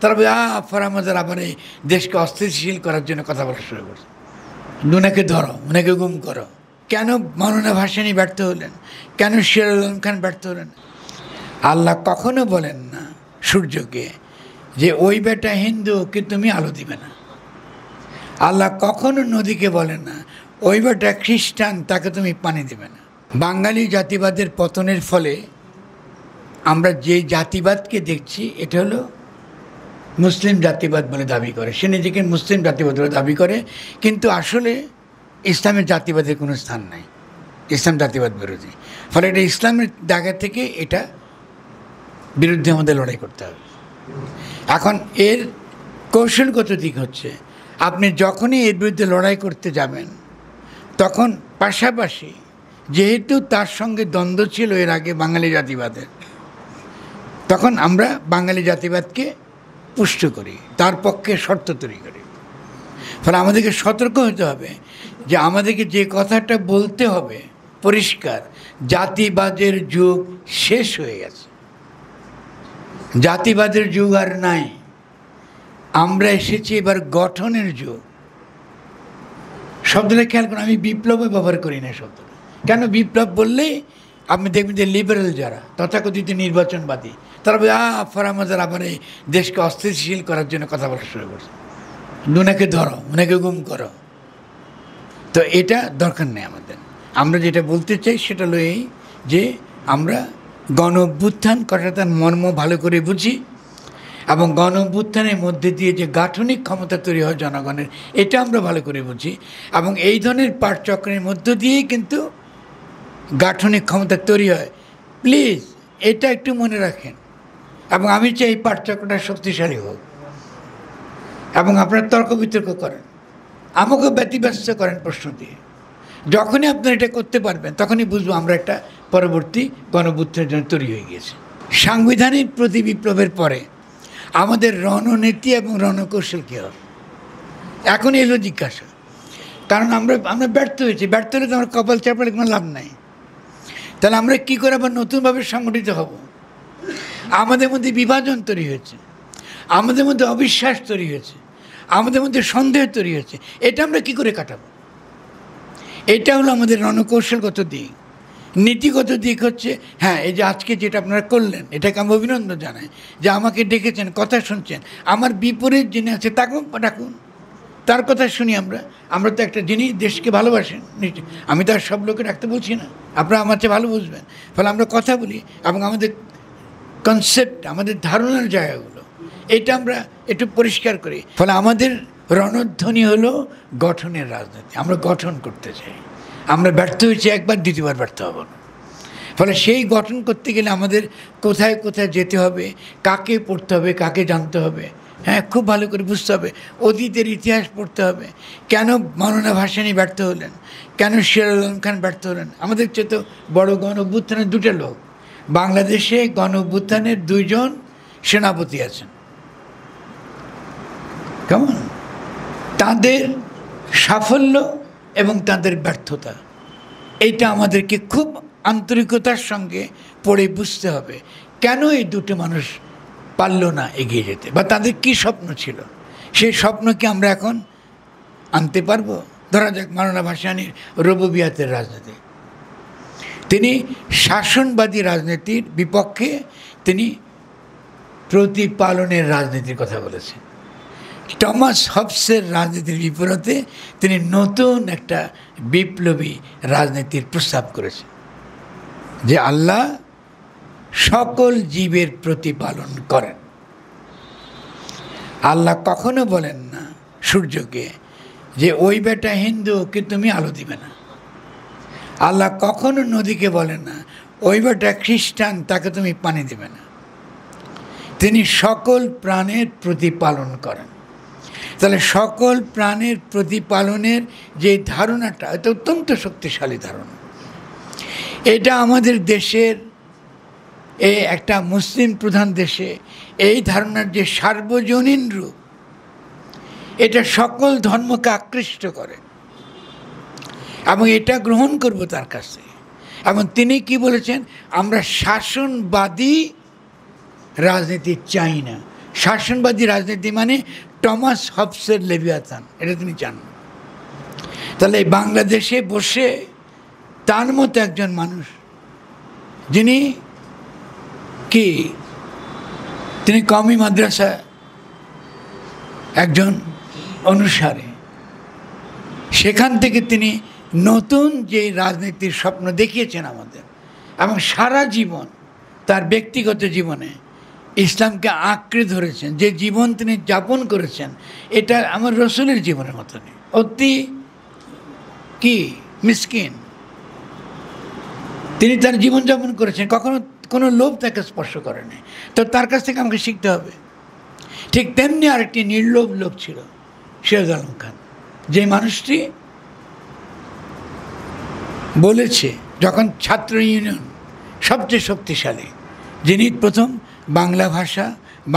তারা ফরামাজার আবার এই দেশকে অস্থিতিশীল করার জন্য কথা বলা শুরু করছে। উনাকে ধরো, উনাকে গুম করো। কেন মৌলানা ভাসানী ব্যর্থ হলেন? কেন সিরাজুল আলম খান ব্যর্থ হলেন? আল্লাহ কখনো বলেন না সূর্যকে যে ওই বেটা হিন্দু, ওকে তুমি আলো দিবে না। আল্লাহ কখনো নদীকে বলেন না ওই বেটা খ্রিস্টান, তাকে তুমি পানি দেবে না। বাঙালি জাতিবাদের পতনের ফলে আমরা যে জাতিবাদকে দেখছি, এটা হলো মুসলিম জাতিবাদ বলে দাবি করে। সে নিজেকে মুসলিম জাতিবাদ বলে দাবি করে, কিন্তু আসলে ইসলামের জাতিবাদের কোনো স্থান নাই। ইসলাম জাতিবাদ বিরোধী। ফলে এটা ইসলামের জায়গা থেকে এটা বিরুদ্ধে আমাদের লড়াই করতে হবে। এখন এর কৌশলগত দিক হচ্ছে, আপনি যখনই এর বিরুদ্ধে লড়াই করতে যাবেন, তখন পাশাপাশি যেহেতু তার সঙ্গে দ্বন্দ্ব ছিল এর আগে বাঙালি জাতিবাদের, তখন আমরা বাঙালি জাতিবাদকে পুষ্ট করি, তার পক্ষে শর্ত তৈরি করি। ফলে আমাদেরকে সতর্ক হতে হবে যে আমাদেরকে যে কথাটা বলতে হবে পরিষ্কার, জাতিবাদের যুগ শেষ হয়ে গেছে, জাতিবাদের যুগ আর নাই। আমরা এসেছি এবার গঠনের যুগ। শব্দটা খেয়াল করুন, আমি বিপ্লবে ব্যবহার করি না শব্দটা। কেন? বিপ্লব বললেই আপনি দেখবেন যে লিবারেল যারা তথাকথিত নির্বাচনবাদী, তারা ফরামাজার আবার এই দেশকে অস্থিতিশীল করার জন্য কথা বলা শুরু করছে। উনাকে ধরো, উনাকে গুম করো। তো এটা দরকার নেই আমাদের। আমরা যেটা বলতে চাই সেটা হলো এই যে আমরা গণ অভ্যুত্থান কথাটার মর্ম ভালো করে বুঝি, এবং গণ অভ্যুত্থানের মধ্যে দিয়ে যে গাঠনিক ক্ষমতা তৈরি হয় জনগণের, এটা আমরা ভালো করে বুঝি। এবং এই ধরনের পাঠচক্রের মধ্য দিয়েই কিন্তু গাঠনিক ক্ষমতা তৈরি হয়। প্লিজ এটা একটু মনে রাখেন। এবং আমি চাই এই পাঠচক্রটা শক্তিশালী হোক, এবং আপনারা তর্ক বিতর্ক করেন, আমাকেও ব্যতিব্যস্ত করেন প্রশ্ন দিয়ে। যখনই আপনারা এটা করতে পারবেন, তখনই বুঝবো আমরা একটা পরবর্তী গণঅভ্যুত্থানের জন্য তৈরি হয়ে গিয়েছি। সাংবিধানিক প্রতি বিপ্লবের পরে আমাদের রণনীতি এবং রণকৌশল কী হবে, এখন এলো জিজ্ঞাসা। কারণ আমরা ব্যর্থ হয়েছি। ব্যর্থ হলে তো আমরা কপাল চাপালে কোনো লাভ নাই। তাহলে আমরা কী করে আবার নতুনভাবে সংগঠিত হব? আমাদের মধ্যে বিভাজন তৈরি হয়েছে, আমাদের মধ্যে অবিশ্বাস তৈরি হয়েছে, আমাদের মধ্যে সন্দেহ তৈরি হয়েছে। এটা আমরা কী করে কাটাবো? এটা হলো আমাদের রণকৌশলগত দিক। নীতিগত দিক হচ্ছে, হ্যাঁ, এই যে আজকে যেটা আপনারা করলেন, এটাকে আমি অভিনন্দন জানাই যে আমাকে ডেকেছেন, কথা শুনছেন। আমার বিপরীত যিনি আছে তাকেও ডাকুন, তার কথা শুনি। আমরা তো একটা যিনি দেশকে ভালোবাসেন, আমি তো আর সব লোকে রাখতে বলছি না, আপনারা আমার চেয়ে ভালো বুঝবেন। ফলে আমরা কথা বলি এবং আমাদের কনসেপ্ট, আমাদের ধারণার জায়গাগুলো, এটা আমরা একটু পরিষ্কার করি। ফলে আমাদের রণধ্বনি হলো গঠনের রাজনীতি। আমরা গঠন করতে চাই। আমরা ব্যর্থ হয়েছি একবার, দ্বিতীয়বার ব্যর্থ হব না। ফলে সেই গঠন করতে গেলে আমাদের কোথায় কোথায় যেতে হবে, কাকে পড়তে হবে, কাকে জানতে হবে, হ্যাঁ, খুব ভালো করে বুঝতে হবে। অতীতের ইতিহাস পড়তে হবে। কেন মৌলানা ভাসানী ব্যর্থ হলেন? কেন সিরাজুল আলম খান ব্যর্থ হলেন? আমাদের চেয়ে তো বড় গণ অভ্যুত্থানের দুটো লোক বাংলাদেশে গণ অভ্যুত্থানের 2 জন সেনাপতি আছেন। কেমন তাদের সাফল্য এবং তাদের ব্যর্থতা, এইটা আমাদেরকে খুব আন্তরিকতার সঙ্গে পড়ে বুঝতে হবে। কেন এই দুটো মানুষ পারল না এগিয়ে যেতে, বা তাদের কি স্বপ্ন ছিল, সেই স্বপ্ন কি আমরা এখন আনতে পারবো? ধরা যাক মৌলানা ভাসানীর রুবুবিয়াতের রাজনীতি, তিনি শাসনবাদী রাজনীতির বিপক্ষে তিনি প্রতিপালনের রাজনীতির কথা বলেছেন। টমাস হবসের রাজনীতির বিপরীতে তিনি নতুন একটা বিপ্লবী রাজনীতির প্রস্তাব করেছেন, যে আল্লাহ সকল জীবের প্রতিপালন করেন। আল্লাহ কখনো বলেন না সূর্যকে যে ওই বেটা হিন্দু, ওকে তুমি আলো দিবে না। আল্লাহ কখনো নদীকে বলেন না ওই বেটা খ্রিস্টান, তাকে তুমি পানি দেবে না। তিনি সকল প্রাণের প্রতিপালন করেন। তাহলে সকল প্রাণের প্রতিপালনের যে ধারণাটা, এটা অত্যন্ত শক্তিশালী ধারণা। এটা আমাদের দেশের একটা মুসলিম প্রধান দেশে এই ধারণার যে সার্বজনীন রূপ, এটা সকল ধর্মকে আকৃষ্ট করে, এবং এটা গ্রহণ করব তার কাছে। এবং তিনি কি বলেছেন? আমরা শাসনবাদী রাজনীতি চাই না, শাসনবাদী রাজনীতি মানে টমাস হবসের লেভিয়াথান, এটা তিনি চান। তাহলে এই বাংলাদেশে বসে তার মতো একজন মানুষ, যিনি কি তিনি কওমি মাদ্রাসা একজন অনুসারী, সেখান থেকে তিনি নতুন যে রাজনীতির স্বপ্ন দেখিয়েছেন আমাদের, এবং সারা জীবন তার ব্যক্তিগত জীবনে ইসলামকে আঁকড়ে ধরেছেন। যে জীবন তিনি যাপন করেছেন এটা আমার রসুলের জীবনের মতনই, অতি কি মিসকিন। তিনি তার জীবনযাপন করেছেন, কখনো কোনো লোভ তাকে স্পর্শ করেনি। তো তার কাছ থেকে আমাকে শিখতে হবে। ঠিক তেমনি আরেকটি নির্লোভ লোক ছিল সিরাজ আলম খান, যে মানুষটি বলেছে যখন ছাত্র ইউনিয়ন সবচেয়ে শক্তিশালী, যিনি প্রথম বাংলা ভাষা,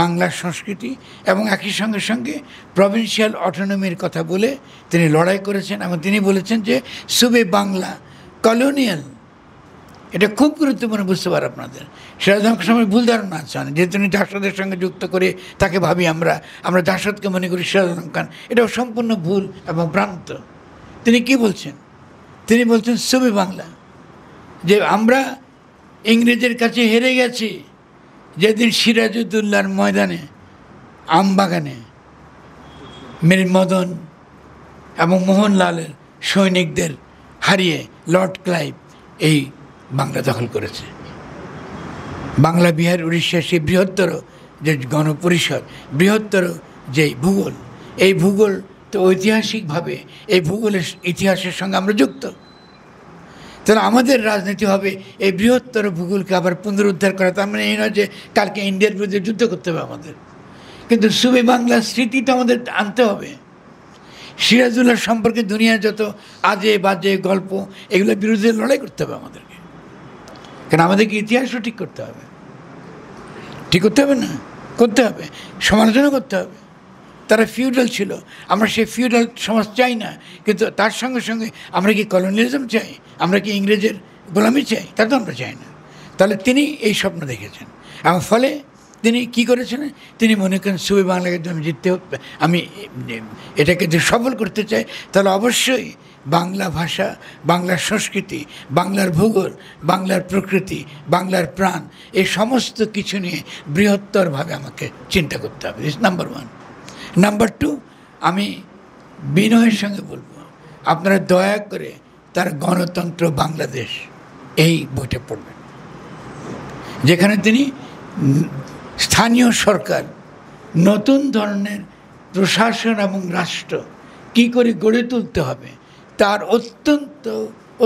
বাংলা সংস্কৃতি এবং একই সঙ্গে সঙ্গে প্রভিন্সিয়াল অটোনমির কথা বলে তিনি লড়াই করেছেন, এবং তিনি বলেছেন যে সুবে বাংলা কলোনিয়াল, এটা খুব গুরুত্বপূর্ণ বুঝতে পারে আপনাদের। সিরাজ আলম খান সময় ভুল ধারণা আছে, যে তিনি জাসদের সঙ্গে যুক্ত করে তাকে ভাবি আমরা জাসদকে মনে করি সিরাজ আলম খান, এটাও সম্পূর্ণ ভুল এবং ভ্রান্ত। তিনি কি বলছেন? তিনি বলছেন সুবে বাংলা, যে আমরা ইংরেজের কাছে হেরে গেছি যেদিন সিরাজউদ্দৌলার ময়দানে আমবাগানে মীর মদন এবং মোহনলালের সৈনিকদের হারিয়ে লর্ড ক্লাইভ এই বাংলা দখল করেছে। বাংলা, বিহার, উড়িষ্যা সেই বৃহত্তর যে গণপরিষদ, বৃহত্তর যে ভূগোল, এই ভূগোল তো ঐতিহাসিকভাবে এই ভূগোলের ইতিহাসের সঙ্গে আমরা যুক্ত। তাহলে আমাদের রাজনীতি হবে এই বৃহত্তর ভূগোলকে আবার পুনরুদ্ধার করা। তার মানে এই নয় যে কালকে ইন্ডিয়ার বিরুদ্ধে যুদ্ধ করতে হবে আমাদের, কিন্তু সুবে বাংলার স্মৃতিটা আমাদের আনতে হবে। সিরাজউদ্দৌলা সম্পর্কে দুনিয়ার যত আজে বাজে গল্প, এগুলোর বিরুদ্ধে লড়াই করতে হবে আমাদেরকে, কারণ আমাদেরকে ইতিহাসও ঠিক করতে হবে। ঠিক করতে হবে না? করতে হবে, সমালোচনা করতে হবে। তারা ফিউডাল ছিল, আমরা সেই ফিউডাল সমাজ চাই না, কিন্তু তার সঙ্গে সঙ্গে আমরা কি কলোনিয়ালিজম চাই? আমরা কি ইংরেজের গোলামি চাই? তা তো আমরা চাই না। তাহলে তিনি এই স্বপ্ন দেখেছেন, এবং ফলে তিনি কি করেছেন? তিনি মনে করেন সুবে বাংলাকে আমি জিততে, আমি এটাকে যদি সফল করতে চাই তাহলে অবশ্যই বাংলা ভাষা, বাংলার সংস্কৃতি, বাংলার ভূগোল, বাংলার প্রকৃতি, বাংলার প্রাণ, এই সমস্ত কিছু নিয়ে বৃহত্তরভাবে আমাকে চিন্তা করতে হবে। ইস নাম্বার ওয়ান। নাম্বার টু, আমি বিনয়ের সঙ্গে বলবো, আপনারা দয়া করে তার গণতন্ত্র বাংলাদেশ এই বইটা পড়বেন, যেখানে তিনি স্থানীয় সরকার, নতুন ধরনের প্রশাসন এবং রাষ্ট্র কী করে গড়ে তুলতে হবে তার অত্যন্ত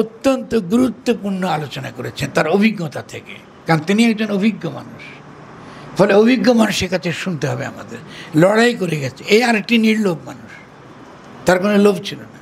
অত্যন্ত গুরুত্বপূর্ণ আলোচনা করেছেন তার অভিজ্ঞতা থেকে, কারণ তিনি একজন অভিজ্ঞ মানুষ। ফলে অভিজ্ঞ মানুষের কাছে শুনতে হবে আমাদের। লড়াই করে গেছে, এই আরেকটি নির্লোভ মানুষ, তার কোনো লোভ ছিল না।